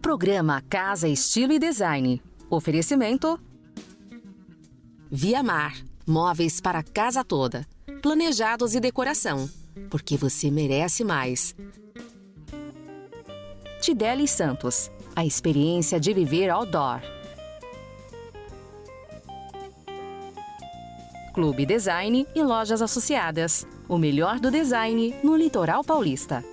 Programa Casa Estilo e Design. Oferecimento Via Mar. Móveis para casa toda. Planejados e decoração. Porque você merece mais. Tideli Santos. A experiência de viver outdoor. Clube Design e lojas associadas. O melhor do design no litoral paulista.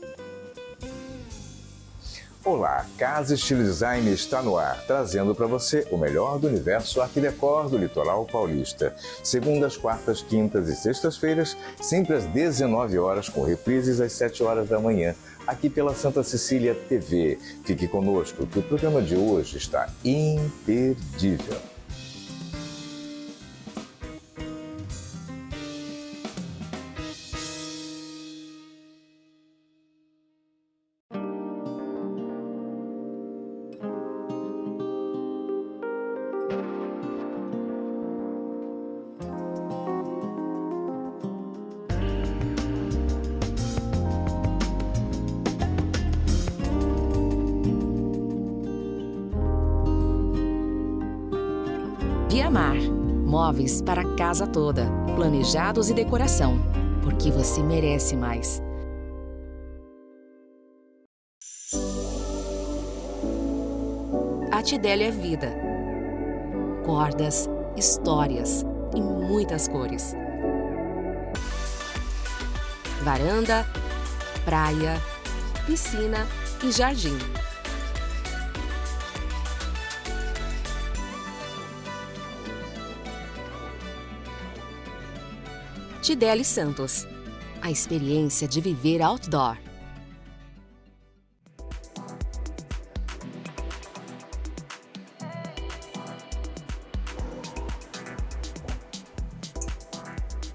Olá, Casa Estilo Design está no ar, trazendo para você o melhor do universo Art Décor do litoral paulista. Segundas, quartas, quintas e sextas-feiras, sempre às 19 horas, com reprises às 7 horas da manhã, aqui pela Santa Cecília TV. Fique conosco, que o programa de hoje está imperdível. Via Mar. Móveis para a casa toda. Planejados e decoração. Porque você merece mais. A Tideli é vida. Cordas, histórias e muitas cores. Varanda, praia, piscina e jardim. Tideli Santos. A experiência de viver outdoor.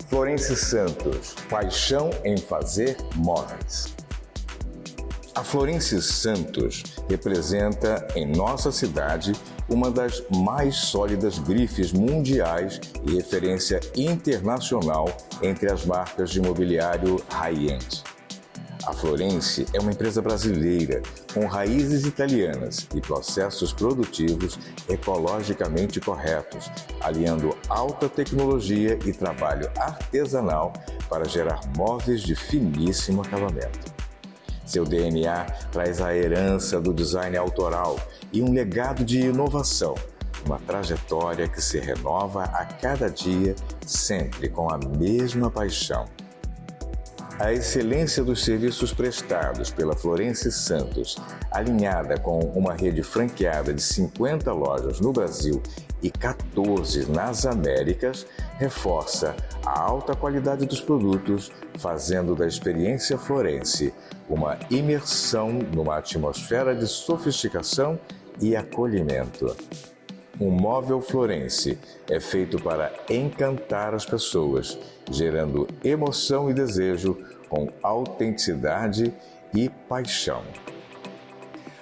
Florence Santos, paixão em fazer móveis. A Florence Santos representa em nossa cidade uma das mais sólidas grifes mundiais e referência internacional entre as marcas de mobiliário high-end. A Florence é uma empresa brasileira com raízes italianas e processos produtivos ecologicamente corretos, aliando alta tecnologia e trabalho artesanal para gerar móveis de finíssimo acabamento. Seu DNA traz a herança do design autoral e um legado de inovação, uma trajetória que se renova a cada dia, sempre com a mesma paixão. A excelência dos serviços prestados pela Florence Santos, alinhada com uma rede franqueada de 50 lojas no Brasil e 14 nas Américas, reforça a alta qualidade dos produtos, fazendo da experiência Florence uma imersão numa atmosfera de sofisticação e acolhimento. Um móvel Florence é feito para encantar as pessoas, gerando emoção e desejo com autenticidade e paixão.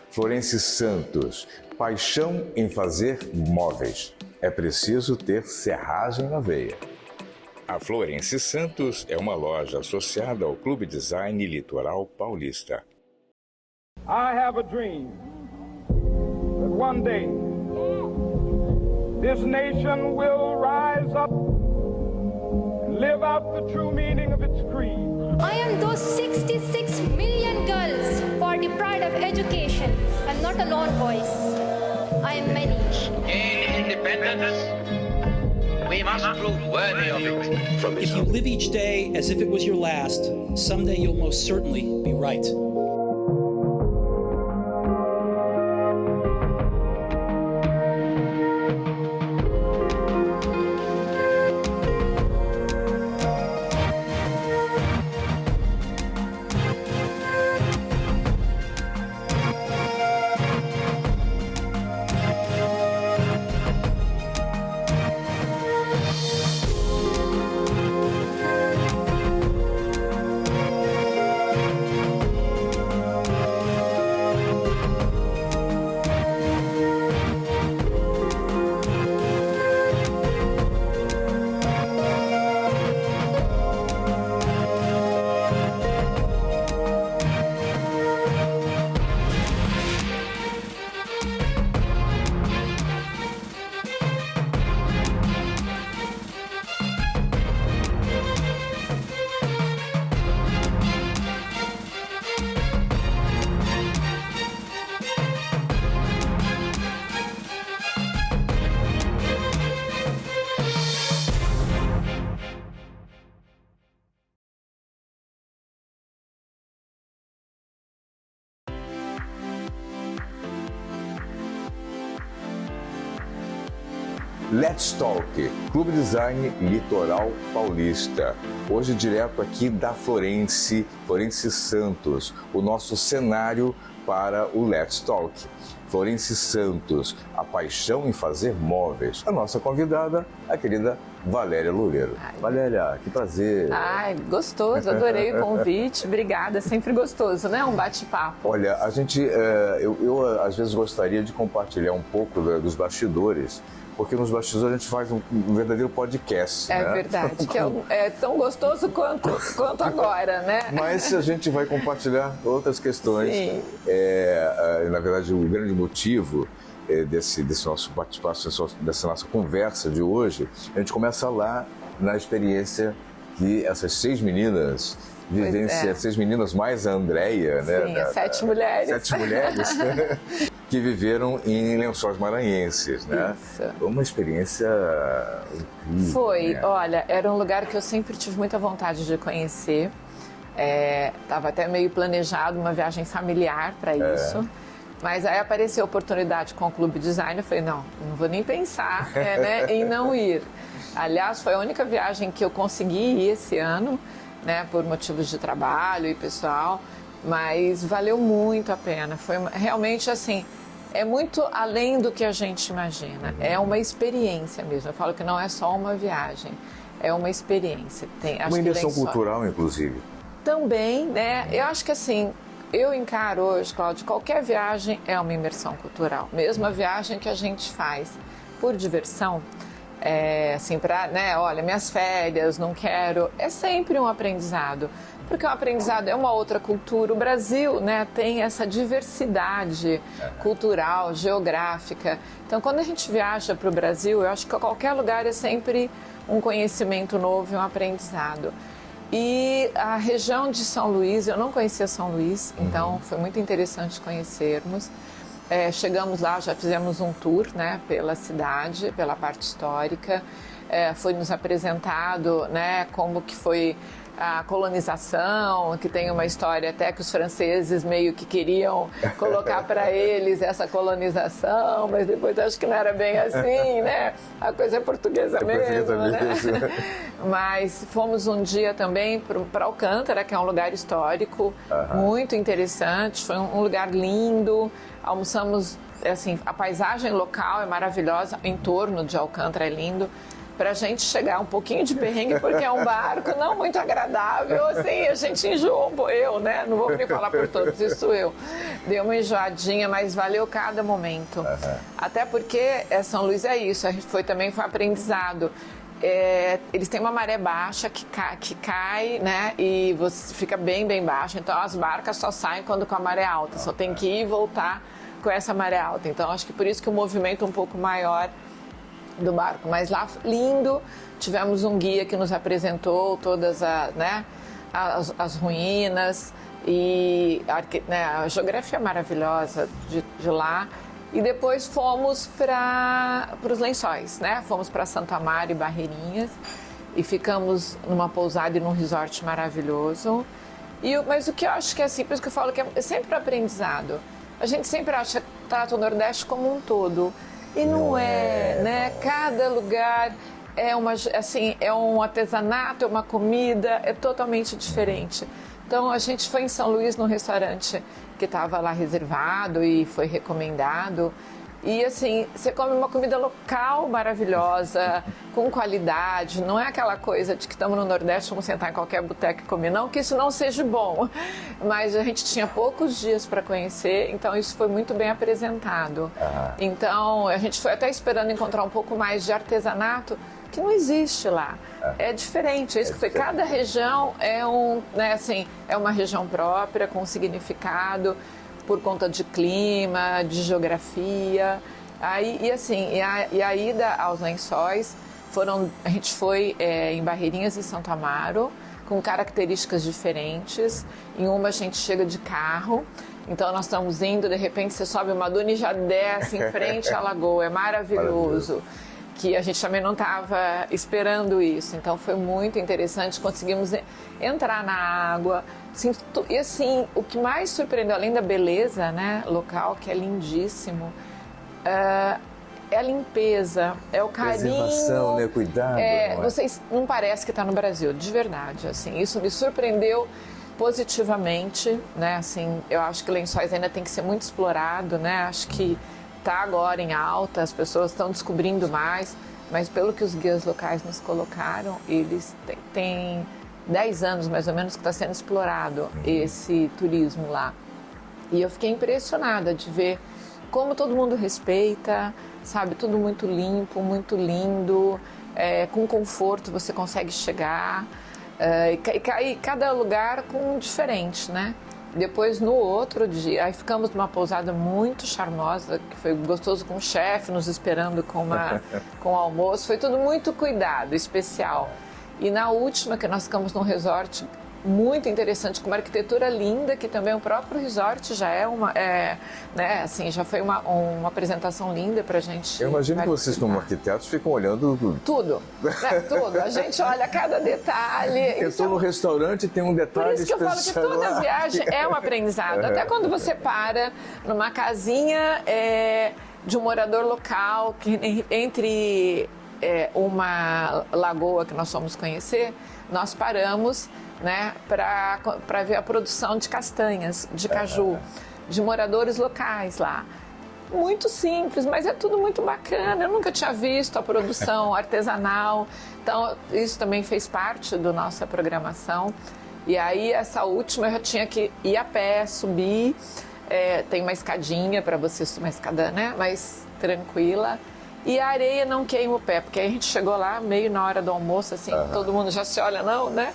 Florence Santos, paixão em fazer móveis. É preciso ter serragem na veia. A Florence Santos é uma loja associada ao Clube Design Litoral Paulista. I have a dream that one day this nation will rise up and live out the true meaning of its creed. I am those 66 million girls for the pride of education. I'm not a lone voice. I am many. Gain independence, we must prove worthy of it. If you live each day as if it was your last, someday you'll most certainly be right. Let's Talk, Clube Design Litoral Paulista. Hoje direto aqui da Florence Santos, o nosso cenário para o Let's Talk. Florence Santos, a paixão em fazer móveis. A nossa convidada, a querida Valéria Loureiro. Valéria, que prazer. Ai, gostoso, adorei o convite, obrigada, sempre gostoso, né? Um bate-papo. Olha, a gente, eu às vezes gostaria de compartilhar um pouco dos bastidores, porque nos bastidores a gente faz um verdadeiro podcast, É né? verdade, que é tão gostoso quanto agora, né? Mas a gente vai compartilhar outras questões. Sim. Na verdade, o grande motivo desse nosso bate-papo, dessa nossa conversa de hoje, a gente começa lá na experiência que essas 6 meninas vivenciam, 6 meninas mais a Andréia, né? Sim, as 7 mulheres. 7 mulheres que viveram em Lençóis Maranhenses, né? Isso. Uma experiência incrível. Foi, né? olha, era um lugar que eu sempre tive muita vontade de conhecer. Estava até meio planejado uma viagem familiar para isso. Mas aí apareceu a oportunidade com o Clube Design, eu falei, não vou nem pensar em não ir. Aliás, foi a única viagem que eu consegui ir esse ano, né, por motivos de trabalho e pessoal, mas valeu muito a pena. Foi realmente assim, é muito além do que a gente imagina. É uma experiência mesmo. Eu falo que não é só uma viagem, é uma experiência. Uma imersão cultural, inclusive. Também, né? Eu acho que assim, eu encaro hoje, Cláudio, qualquer viagem é uma imersão cultural. Mesmo a viagem que a gente faz por diversão, assim, para, né, olha, minhas férias, não quero, é sempre um aprendizado. Porque o aprendizado é uma outra cultura. O Brasil, né, tem essa diversidade cultural, geográfica. Então, quando a gente viaja para o Brasil, eu acho que qualquer lugar é sempre um conhecimento novo e um aprendizado. E a região de São Luís, eu não conhecia São Luís, então foi muito interessante conhecermos. Chegamos lá, já fizemos um tour, né, pela cidade, pela parte histórica. Foi nos apresentado, né, como que foi a colonização, que tem uma história até que os franceses meio que queriam colocar para eles essa colonização, mas depois acho que não era bem assim, né? A coisa é portuguesa mesmo, né? Mas fomos um dia também para Alcântara, que é um lugar histórico, muito interessante, foi um lugar lindo, almoçamos, assim, a paisagem local é maravilhosa, em torno de Alcântara é lindo. Pra gente chegar um pouquinho de perrengue, porque é um barco não muito agradável, assim, a gente enjoou, eu, né, não vou nem falar por todos, isso eu, deu uma enjoadinha, mas valeu cada momento, até porque São Luís é isso, a gente foi aprendizado, eles têm uma maré baixa que cai, né, e você fica bem baixo, então as barcas só saem quando com a maré alta, só tem que ir e voltar com essa maré alta, então acho que por isso que o movimento é um pouco maior do barco, mas lá lindo, tivemos um guia que nos apresentou todas as ruínas e a geografia maravilhosa de lá, e depois fomos para os Lençóis, né? Fomos para Santo Amaro e Barreirinhas e ficamos numa pousada e num resort maravilhoso. Mas o que eu acho que é assim, por isso que eu falo que é sempre aprendizado, a gente sempre trata o Nordeste como um todo. E não é, né? Cada lugar é um artesanato, é uma comida, é totalmente diferente. Então, a gente foi em São Luís num restaurante que estava lá reservado e foi recomendado. E assim, você come uma comida local maravilhosa, com qualidade, não é aquela coisa de que estamos no Nordeste, vamos sentar em qualquer boteca e comer, não que isso não seja bom, mas a gente tinha poucos dias para conhecer, então isso foi muito bem apresentado. Então, a gente foi até esperando encontrar um pouco mais de artesanato, que não existe lá. É diferente, é isso que foi. Cada região é uma região própria, com significado, por conta de clima, de geografia. E a ida aos Lençóis, a gente foi em Barreirinhas e Santo Amaro, com características diferentes. Em uma a gente chega de carro, então nós estamos indo, de repente você sobe uma duna e já desce em frente à lagoa, é maravilhoso. Que a gente também não estava esperando isso, então foi muito interessante, conseguimos entrar na água, e assim, o que mais surpreendeu, além da beleza, né, local, que é lindíssimo, é a limpeza, é o carinho. Preservação, né? Cuidado. Vocês não parece que está no Brasil, de verdade. Assim, isso me surpreendeu positivamente, né? Assim, eu acho que Lençóis ainda tem que ser muito explorado, né? Acho que está agora em alta, as pessoas estão descobrindo mais, mas pelo que os guias locais nos colocaram, eles têm 10 anos mais ou menos que está sendo explorado esse turismo lá. E eu fiquei impressionada de ver como todo mundo respeita, sabe? Tudo muito limpo, muito lindo, com conforto você consegue chegar, e cada lugar com um diferente, né? Depois, no outro dia, aí ficamos numa pousada muito charmosa, que foi gostoso, com o chefe nos esperando com o almoço, foi tudo muito cuidado, especial. E na última, que nós ficamos num resort muito interessante, com uma arquitetura linda, que também o próprio resort já né, assim, já foi uma apresentação linda pra gente. Eu imagino que vocês, como arquitetos, ficam olhando tudo, né, tudo. A gente olha cada detalhe. Eu estou no restaurante e tem um detalhe especial. Por isso que eu falo que toda viagem é um aprendizado. Até quando você para numa casinha de um morador local, que entre uma lagoa que nós fomos conhecer, nós paramos, né, para ver a produção de castanhas, de caju, de moradores locais lá. Muito simples, mas é tudo muito bacana. Eu nunca tinha visto a produção artesanal, então isso também fez parte da nossa programação. E aí essa última eu já tinha que ir a pé, subir, tem uma escadinha para você subir, uma escada, né, mais tranquila. E a areia não queima o pé, porque aí a gente chegou lá meio na hora do almoço, assim, todo mundo já se olha, não, né?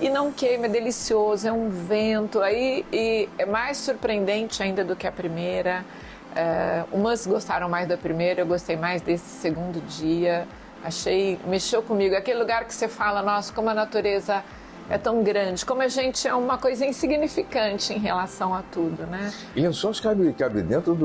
E não queima, é delicioso, é um vento, e é mais surpreendente ainda do que a primeira. Umas gostaram mais da primeira, eu gostei mais desse segundo dia. Mexeu comigo, aquele lugar que você fala, nossa, como a natureza é tão grande, como a gente é uma coisa insignificante em relação a tudo, né? E Lençóis cabe dentro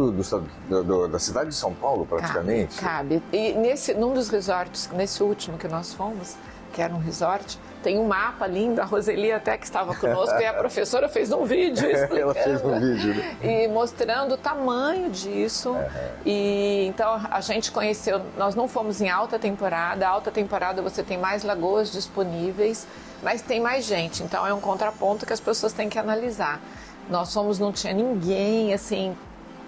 da cidade de São Paulo, praticamente? Cabe. E num dos resorts, nesse último que nós fomos, que era um resort, tem um mapa lindo, a Roseli até que estava conosco, e a professora fez um vídeo explicando. Ela fez um vídeo, né? E mostrando o tamanho disso. E então a gente conheceu, nós não fomos em alta temporada você tem mais lagoas disponíveis, mas tem mais gente, então é um contraponto que as pessoas têm que analisar. Nós fomos, não tinha ninguém, assim,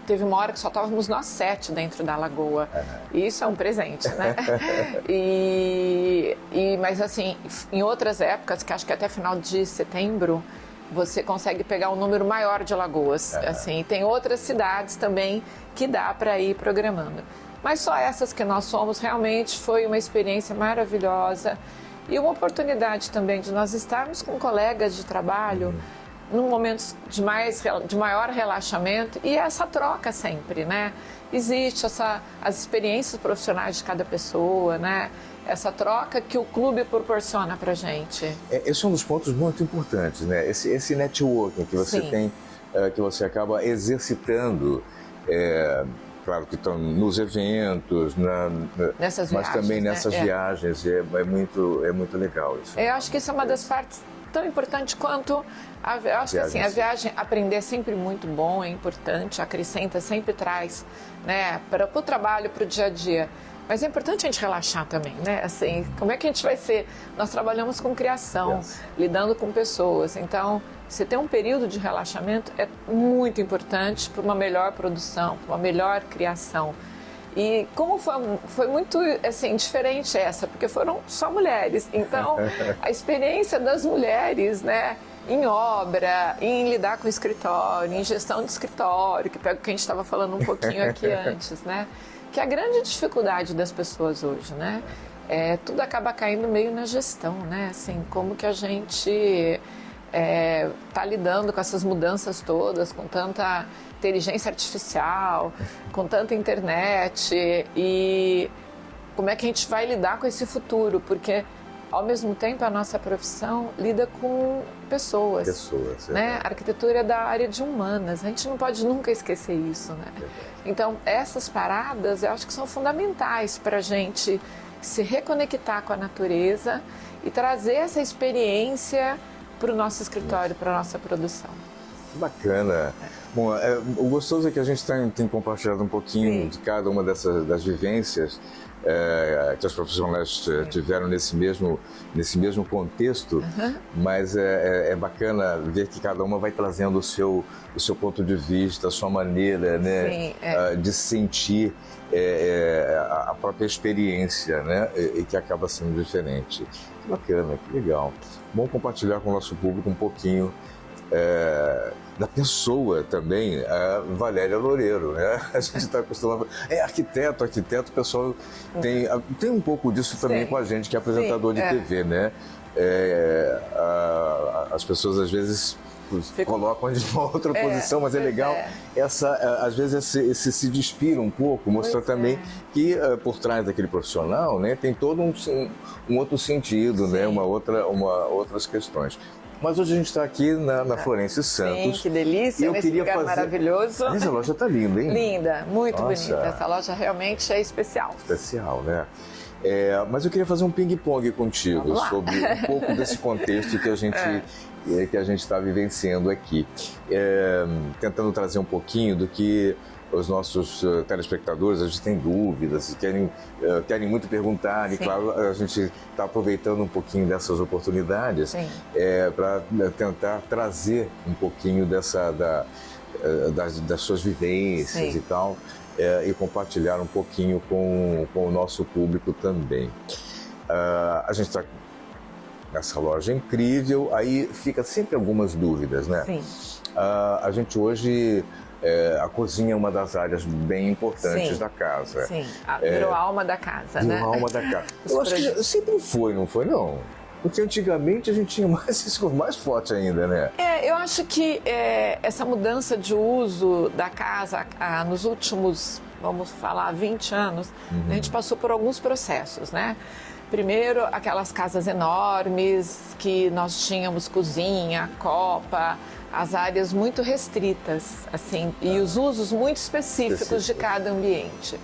teve uma hora que só estávamos nós 7 dentro da lagoa, e isso é um presente, né? Mas assim, em outras épocas, que acho que até final de setembro, você consegue pegar um número maior de lagoas, assim, tem outras cidades também que dá para ir programando. Mas só essas que nós fomos, realmente foi uma experiência maravilhosa. E uma oportunidade também de nós estarmos com colegas de trabalho num momento de maior relaxamento, e essa troca sempre, né? Existe as experiências profissionais de cada pessoa, né? Essa troca que o clube proporciona pra gente. Esse é um dos pontos muito importantes, né? Esse networking que você tem, que você acaba exercitando, claro que estão nos eventos, nessas mas viagens, também nessas né? viagens, é muito legal isso. Eu acho que isso é uma das partes tão importantes quanto eu acho que assim, a viagem, aprender é sempre muito bom, é importante, acrescenta, sempre traz, né, para o trabalho, para o dia a dia. Mas é importante a gente relaxar também, né? Assim, como é que a gente vai ser? Nós trabalhamos com criação, lidando com pessoas, então você ter um período de relaxamento é muito importante para uma melhor produção, para uma melhor criação. E como foi muito assim, diferente essa, porque foram só mulheres. Então, a experiência das mulheres, né, em obra, em lidar com o escritório, em gestão de escritório, que pega o que a gente estava falando um pouquinho aqui antes, né? Que é a grande dificuldade das pessoas hoje, né? Tudo acaba caindo meio na gestão, né? Assim, como que a gente está lidando com essas mudanças todas, com tanta inteligência artificial, com tanta internet, e como é que a gente vai lidar com esse futuro, porque ao mesmo tempo a nossa profissão lida com pessoas, né? A arquitetura é da área de humanas, a gente não pode nunca esquecer isso, né? Então essas paradas eu acho que são fundamentais para a gente se reconectar com a natureza e trazer essa experiência para o nosso escritório, para a nossa produção. Que bacana. Bom, o gostoso é que a gente tem compartilhado um pouquinho de cada uma das vivências que as profissionais tiveram nesse mesmo contexto, mas é bacana ver que cada uma vai trazendo o seu ponto de vista, a sua maneira, né, de sentir a própria experiência, né, e que acaba sendo diferente. Que bacana, que legal. Bom compartilhar com o nosso público um pouquinho da pessoa também, a Valéria Loureiro, né? A gente está acostumado... arquiteto, o pessoal tem um pouco disso também com a gente, que é apresentador de TV, né? As pessoas às vezes colocam a gente numa outra posição, mas é legal às vezes esse se despira um pouco, mostrar também que por trás daquele profissional, né, tem todo um outro sentido, né, outras questões. Mas hoje a gente está aqui na Florêncio Santos. Sim, que delícia, nesse lugar maravilhoso. Essa loja está linda, hein? Linda, muito bonita. Essa loja realmente é especial. Especial, né? Mas eu queria fazer um ping-pong contigo sobre um pouco desse contexto que a gente está vivenciando aqui. Tentando trazer um pouquinho do que os nossos telespectadores, a gente tem dúvidas, querem muito perguntar, e claro, a gente está aproveitando um pouquinho dessas oportunidades para tentar trazer um pouquinho das suas vivências e tal, e compartilhar um pouquinho com o nosso público também. A gente está nessa loja incrível, aí fica sempre algumas dúvidas, né? Sim. A gente hoje... a cozinha é uma das áreas bem importantes da casa. Sim, virou a alma da casa, né? Virou a alma da casa. Eu acho que sempre foi, não foi, não? Porque antigamente a gente tinha isso mais forte ainda, né? Eu acho que essa mudança de uso da casa nos últimos, vamos falar, 20 anos, a gente passou por alguns processos, né? Primeiro, aquelas casas enormes que nós tínhamos cozinha, copa, as áreas muito restritas, assim, e os usos muito específicos de cada ambiente.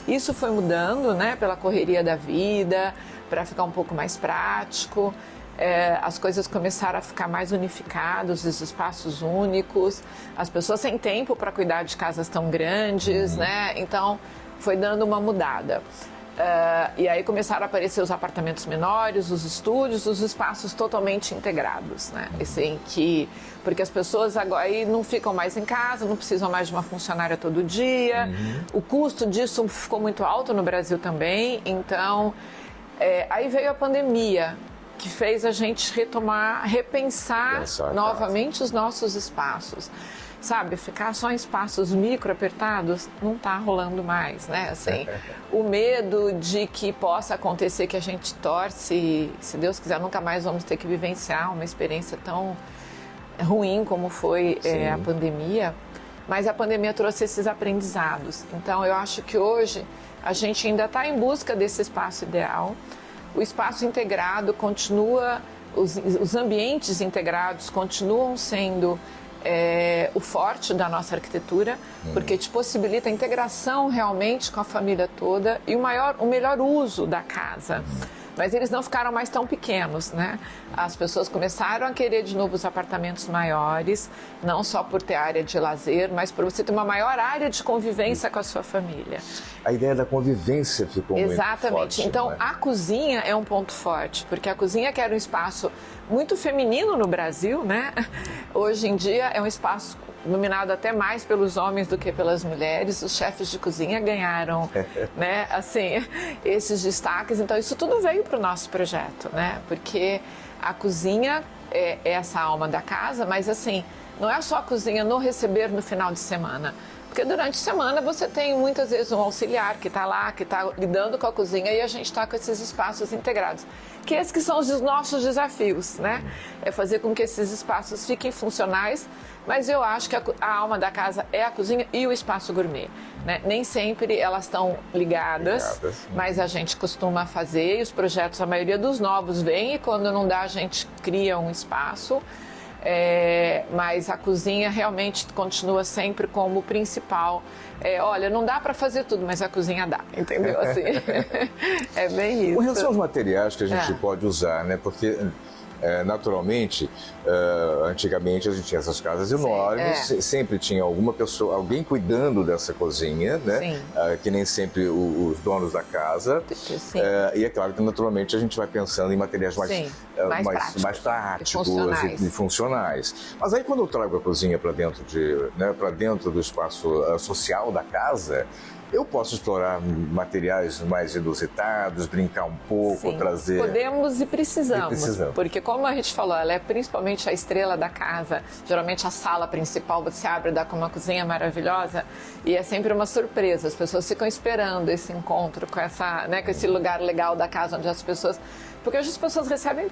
Isso foi mudando, né, pela correria da vida, para ficar um pouco mais prático. As coisas começaram a ficar mais unificadas, os espaços únicos, as pessoas sem tempo para cuidar de casas tão grandes, né? Então, foi dando uma mudada. E aí começaram a aparecer os apartamentos menores, os estúdios, os espaços totalmente integrados, né? Assim, porque as pessoas agora aí não ficam mais em casa, não precisam mais de uma funcionária todo dia. O custo disso ficou muito alto no Brasil também. Então, aí veio a pandemia, que fez a gente repensar novamente os nossos espaços. Sabe, ficar só em espaços micro apertados não está rolando mais, né? Assim, o medo de que possa acontecer que a gente torce, se Deus quiser, nunca mais vamos ter que vivenciar uma experiência tão ruim como foi a pandemia, mas a pandemia trouxe esses aprendizados. Então, eu acho que hoje a gente ainda está em busca desse espaço ideal. O espaço integrado continua, os ambientes integrados continuam sendo o forte da nossa arquitetura, porque te possibilita a integração realmente com a família toda e o melhor uso da casa. Mas eles não ficaram mais tão pequenos, né? As pessoas começaram a querer de novo os apartamentos maiores, não só por ter área de lazer, mas por você ter uma maior área de convivência com a sua família. A ideia da convivência ficou muito forte. Exatamente. Então, a cozinha é um ponto forte, porque a cozinha, que era um espaço muito feminino no Brasil, né? Hoje em dia é um espaço dominado até mais pelos homens do que pelas mulheres. Os chefes de cozinha ganharam, né, assim, esses destaques. Então, isso tudo veio para o nosso projeto, né? Porque a cozinha é essa alma da casa, mas, assim, não é só a cozinha no receber no final de semana. Porque durante a semana você tem muitas vezes um auxiliar que está lá, que está lidando com a cozinha, e a gente está com esses espaços integrados. Que esses que são os nossos desafios, né? É fazer com que esses espaços fiquem funcionais, mas eu acho que a alma da casa é a cozinha e o espaço gourmet, né? Nem sempre elas estão ligadas, mas a gente costuma fazer, e os projetos, a maioria dos novos vem, e quando não dá a gente cria um espaço. Mas a cozinha realmente continua sempre como principal. Olha, não dá para fazer tudo, mas a cozinha dá, entendeu? Assim, é bem isso. Com relação aos materiais que a gente pode usar, né? Porque Naturalmente, antigamente a gente tinha essas casas enormes, sempre tinha alguma pessoa, alguém cuidando dessa cozinha, né? Que nem sempre os donos da casa. E é claro que naturalmente a gente vai pensando em materiais mais práticos e funcionais. Mas aí quando eu trago a cozinha para dentro do espaço social da casa, eu posso explorar materiais mais inusitados, brincar um pouco, trazer... Podemos e precisamos, porque como a gente falou, ela é principalmente a estrela da casa. Geralmente a sala principal você abre, dá com uma cozinha maravilhosa e é sempre uma surpresa. As pessoas ficam esperando esse encontro com com esse lugar legal da casa onde as pessoas... Porque hoje as pessoas recebem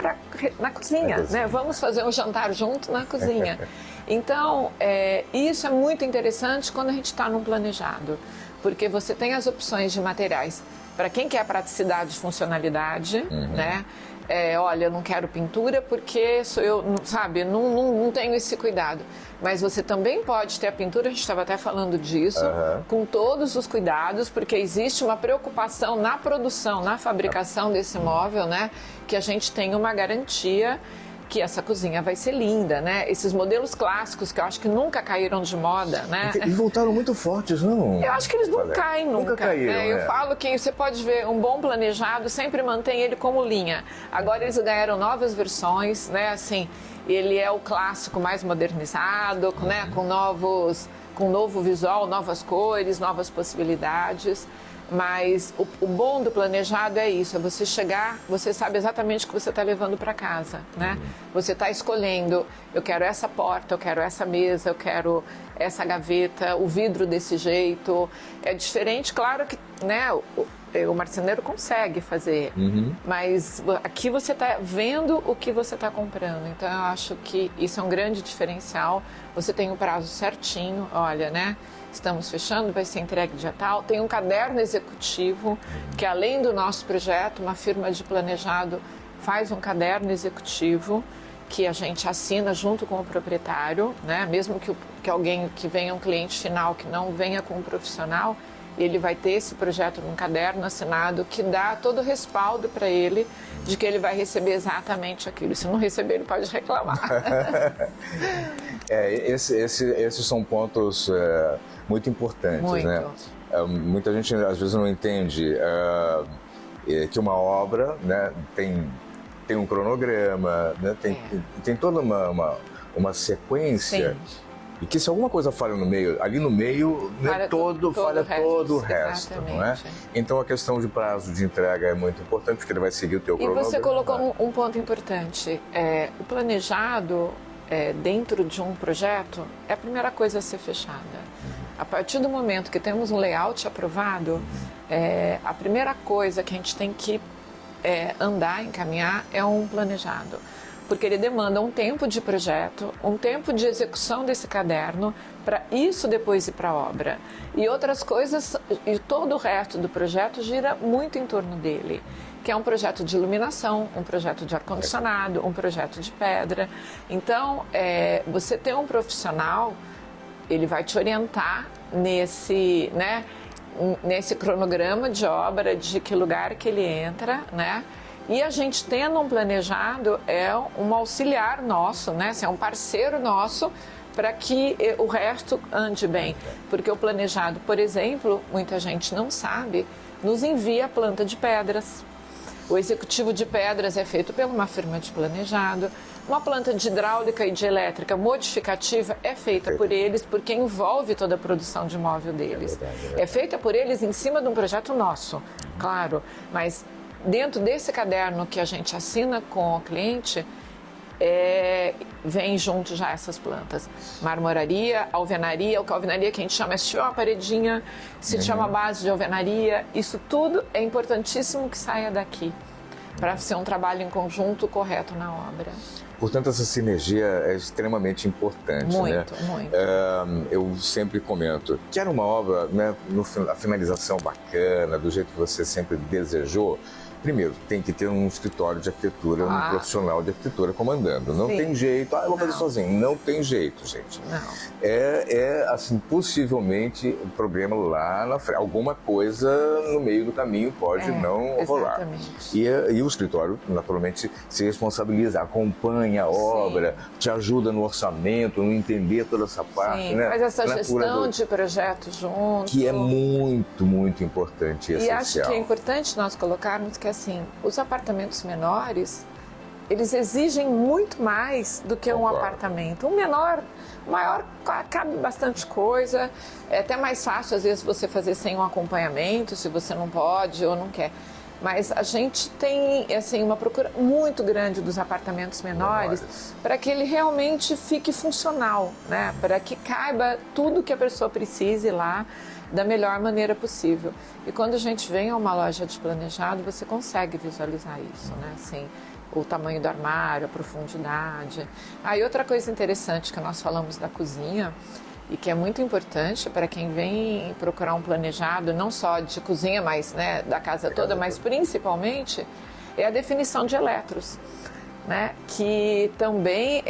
na cozinha, né? Vamos fazer um jantar junto na cozinha. Então, isso é muito interessante quando a gente está num planejado. Porque você tem as opções de materiais para quem quer praticidade e funcionalidade, né? Olha, eu não quero pintura porque não tenho esse cuidado. Mas você também pode ter a pintura, a gente estava até falando disso, com todos os cuidados, porque existe uma preocupação na produção, na fabricação desse móvel, né? Que a gente tenha uma garantia que essa cozinha vai ser linda, né? Esses modelos clássicos que eu acho que nunca caíram de moda, né? E voltaram muito fortes, não? Eu acho que eles não caem nunca. Nunca caíram, Eu falo que você pode ver um bom planejado, sempre mantém ele como linha. Agora eles ganharam novas versões, né? Assim, ele é o clássico mais modernizado, né? Com novo visual, novas cores, novas possibilidades. Mas o bom do planejado é isso, é você chegar, você sabe exatamente o que você está levando para casa, né? Você está escolhendo, eu quero essa porta, eu quero essa mesa, eu quero essa gaveta, o vidro desse jeito. É diferente, claro que, né, o marceneiro consegue fazer, mas aqui você está vendo o que você está comprando. Então eu acho que isso é um grande diferencial. Você tem o prazo certinho, olha, né? Estamos fechando, vai ser entregue dia tal. Tem um caderno executivo, que além do nosso projeto, uma firma de planejado faz um caderno executivo que a gente assina junto com o proprietário, né? Mesmo que venha um cliente final que não venha com um profissional, ele vai ter esse projeto num caderno assinado que dá todo o respaldo para ele de que ele vai receber exatamente aquilo. Se não receber, ele pode reclamar. Esses são pontos muito importantes, né? Muita gente às vezes não entende que uma obra, né, tem um cronograma, né, tem toda uma sequência. Sim. E que se alguma coisa falha no meio, ali no meio, falha todo o resto, não é? Então a questão de prazo de entrega é muito importante, porque ele vai seguir o teu cronograma. E você colocou um ponto importante. O planejado dentro de um projeto é a primeira coisa a ser fechada. A partir do momento que temos um layout aprovado, a primeira coisa que a gente tem que encaminhar é um planejado. Porque ele demanda um tempo de projeto, um tempo de execução desse caderno, para isso depois ir para a obra. E outras coisas, e todo o resto do projeto gira muito em torno dele, que é um projeto de iluminação, um projeto de ar-condicionado, um projeto de pedra. Então, você ter um profissional, ele vai te orientar nesse cronograma de obra, de que lugar que ele entra, né? E a gente tendo um planejado é um auxiliar nosso, né? É um parceiro nosso para que o resto ande bem. Porque o planejado, por exemplo, muita gente não sabe, nos envia a planta de pedras. O executivo de pedras é feito por uma firma de planejado. Uma planta de hidráulica e de elétrica modificativa é feita por eles, porque envolve toda a produção de móvel deles. É feita por eles em cima de um projeto nosso, claro, mas dentro desse caderno que a gente assina com o cliente, vem junto já essas plantas. Marmoraria, alvenaria, o que a alvenaria que a gente chama, se tiver uma paredinha, se tiver uma base de alvenaria, isso tudo é importantíssimo que saia daqui, para ser um trabalho em conjunto correto na obra. Portanto, essa sinergia é extremamente importante. Muito, né? muito. Eu sempre comento, quer uma obra, né, a finalização bacana, do jeito que você sempre desejou, primeiro, tem que ter um escritório de arquitetura, um profissional de arquitetura comandando. Não tem jeito, eu vou fazer sozinho. Não tem jeito, gente. Não. Assim, possivelmente, um problema lá na frente. Alguma coisa no meio do caminho pode não rolar. E o escritório, naturalmente, se responsabiliza, acompanha a obra, te ajuda no orçamento, no entender toda essa parte. Né? Faz essa gestão de projeto junto. Que é muito, muito importante e essencial. Acho que é importante nós colocarmos que, assim, os apartamentos menores, eles exigem muito mais do que um apartamento. Um maior cabe bastante coisa, é até mais fácil, às vezes, você fazer sem um acompanhamento, se você não pode ou não quer. Mas a gente tem, assim, uma procura muito grande dos apartamentos menores para que ele realmente fique funcional, né? Para que caiba tudo que a pessoa precise lá da melhor maneira possível. E quando a gente vem a uma loja de planejado, você consegue visualizar isso, né? Assim, o tamanho do armário, a profundidade. E outra coisa interessante que nós falamos da cozinha, e que é muito importante para quem vem procurar um planejado, não só de cozinha, mas, né, da casa toda, mas principalmente, é a definição de eletros, né? Que também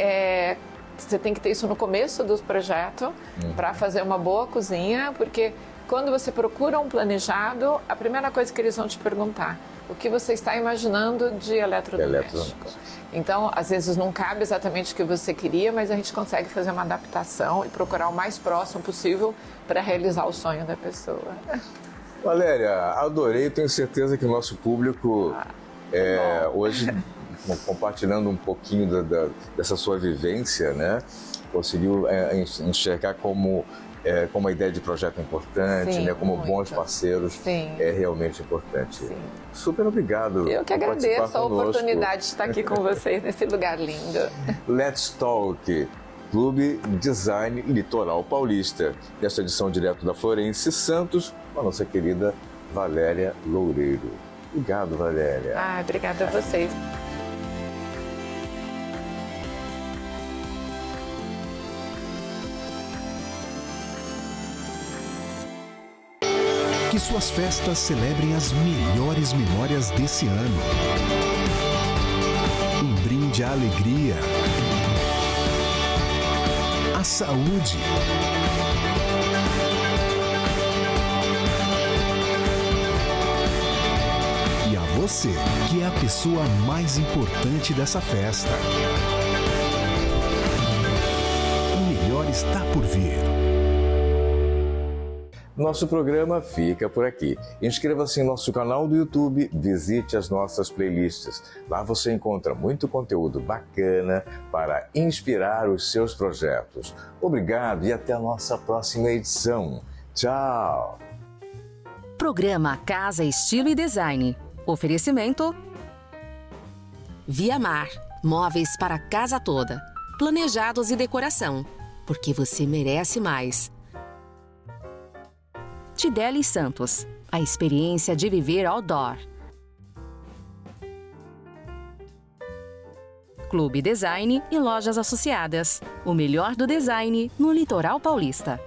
você tem que ter isso no começo do projeto para fazer uma boa cozinha, porque quando você procura um planejado, a primeira coisa que eles vão te perguntar, o que você está imaginando de eletrodoméstico. Então, às vezes não cabe exatamente o que você queria, mas a gente consegue fazer uma adaptação e procurar o mais próximo possível para realizar o sonho da pessoa. Valéria, adorei, tenho certeza que o nosso público hoje, compartilhando um pouquinho dessa sua vivência, né, conseguiu enxergar como a ideia de projeto é importante, né, como muito. Bons parceiros é realmente importante. Sim. Super obrigado. Eu que agradeço a oportunidade de estar aqui com vocês nesse lugar lindo. Let's Talk, Clube Design Litoral Paulista. Nesta edição direto da Florence Santos, com a nossa querida Valéria Loureiro. Obrigado, Valéria. Obrigada a vocês. Que suas festas celebrem as melhores memórias desse ano. Um brinde à alegria, à saúde, e a você, que é a pessoa mais importante dessa festa. O melhor está por vir. Nosso programa fica por aqui. Inscreva-se em nosso canal do YouTube, visite as nossas playlists. Lá você encontra muito conteúdo bacana para inspirar os seus projetos. Obrigado e até a nossa próxima edição. Tchau! Programa Casa, Estilo e Design. Oferecimento Via Mar, móveis para a casa toda. Planejados e decoração, porque você merece mais. Tideli Santos, a experiência de viver outdoor. Clube Design e lojas associadas. O melhor do design no Litoral Paulista.